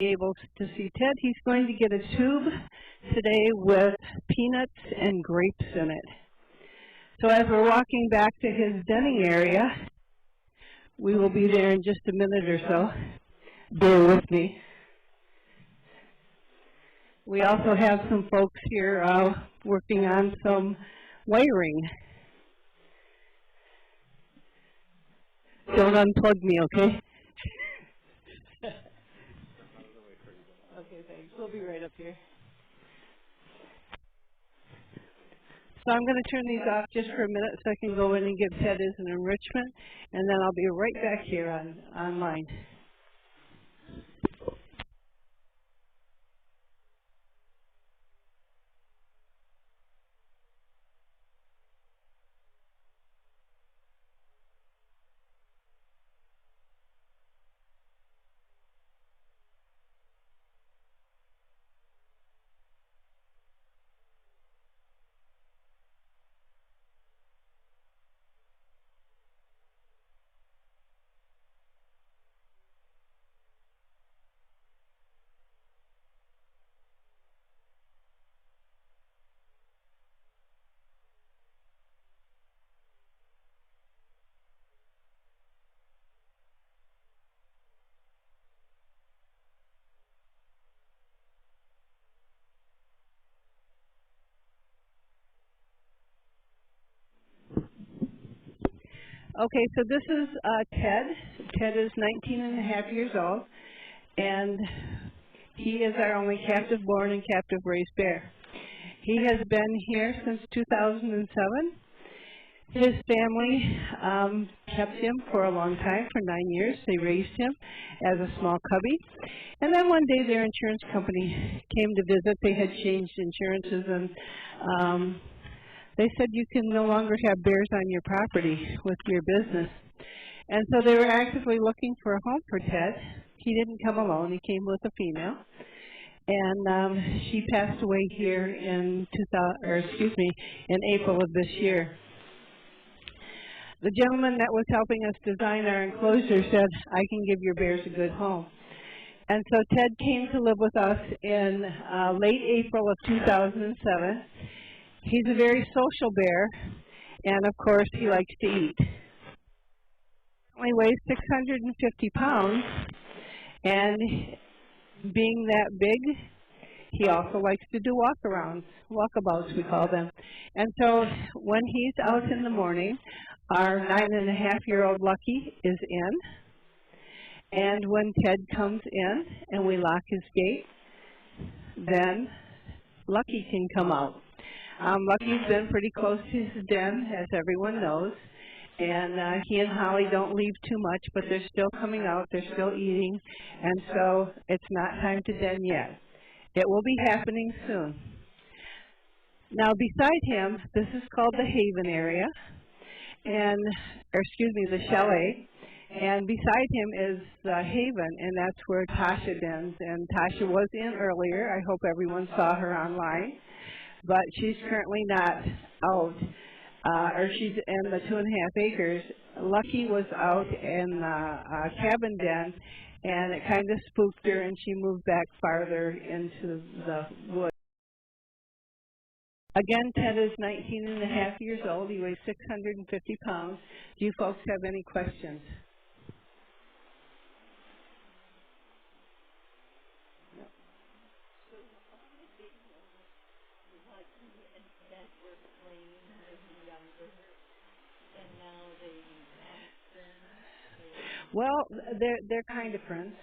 be able to see Ted. He's going to get a tube today with peanuts and grapes in it. So as we're walking back to his denning area, we will be there in just a minute or so. Bear with me. We also have some folks here working on some wiring. Don't unplug me, okay? Okay, thanks. We'll be right up here. So I'm going to turn these off just for a minute so I can go in and give Ted as an enrichment, and then I'll be right back here online. Okay, so this is Ted. Ted is 19 and a half years old, and he is our only captive-born and captive-raised bear. He has been here since 2007. His family kept him for a long time, for 9 years. They raised him as a small cubby. And then one day their insurance company came to visit. They had changed insurances, and they said you can no longer have bears on your property with your business. And so they were actively looking for a home for Ted. He didn't come alone. He came with a female. And she passed away here in April of this year. The gentleman that was helping us design our enclosure said, I can give your bears a good home. And so Ted came to live with us in late April of 2007. He's a very social bear, and of course he likes to eat. He weighs 650 pounds, and being that big, he also likes to do walkabouts we call them. And so when he's out in the morning, our 9.5-year-old Lucky is in, and when Ted comes in and we lock his gate, then Lucky can come out. Lucky's been pretty close to his den, as everyone knows, and he and Holly don't leave too much, but they're still coming out, they're still eating, and so it's not time to den yet. It will be happening soon. Now beside him, this is called the Haven area, the chalet, and beside him is the Haven, and that's where Tasha dens, and Tasha was in earlier. I hope everyone saw her online. But she's currently not out, or she's in the 2.5 acres. Lucky was out in the cabin den, and it kind of spooked her, and she moved back farther into the woods. Again, Ted is 19 and a half years old. He weighs 650 pounds. Do you folks have any questions? Well, they're kind of friends.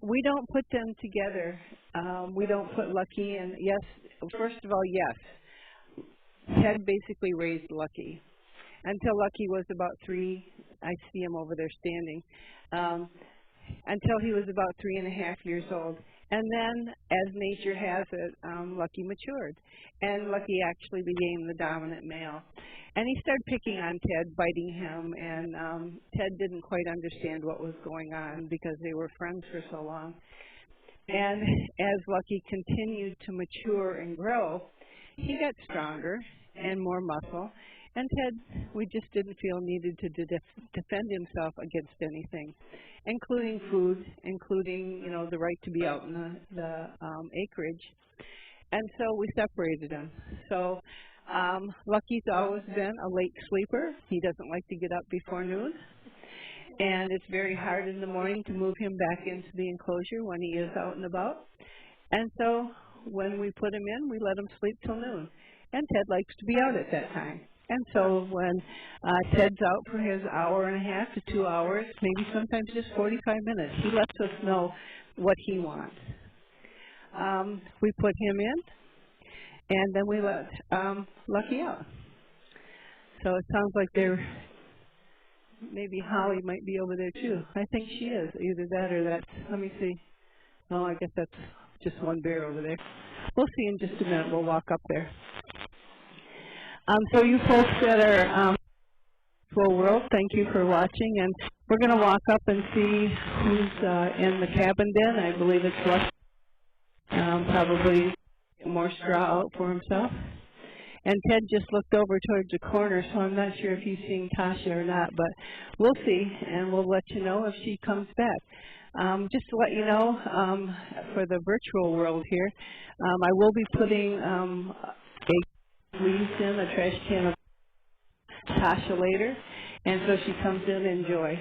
We don't put them together. We don't put Lucky in. Yes, first of all, yes. Ted basically raised Lucky until Lucky was about 3. I see him over there standing. Until he was about 3.5 years old. And then, as nature has it, Lucky matured. And Lucky actually became the dominant male. And he started picking on Ted, biting him, and Ted didn't quite understand what was going on because they were friends for so long. And as Lucky continued to mature and grow, he got stronger and more muscle. And Ted, we just didn't feel needed to defend himself against anything, including food, including, the right to be out in the acreage. And so we separated him. So Lucky's always been a late sleeper. He doesn't like to get up before noon. And it's very hard in the morning to move him back into the enclosure when he is out and about. And so when we put him in, we let him sleep till noon. And Ted likes to be out at that time. And so when Ted's out for his hour and a half to 2 hours, maybe sometimes just 45 minutes, he lets us know what he wants. We put him in, and then we let Lucky out. So it sounds like maybe Holly might be over there too. I think she is, either that or that's, let me see. Oh, I guess that's just one bear over there. We'll see in just a minute. We'll walk up there. So you folks that are full world, thank you for watching, and we're going to walk up and see who's in the cabin den. I believe it's Lucky. Probably get more straw out for himself. And Ted just looked over towards the corner, so I'm not sure if he's seeing Tasha or not, but we'll see, and we'll let you know if she comes back. Just to let you know, for the virtual world here, I will be putting a leaves in a trash can of Tasha later, and so she comes in, enjoy.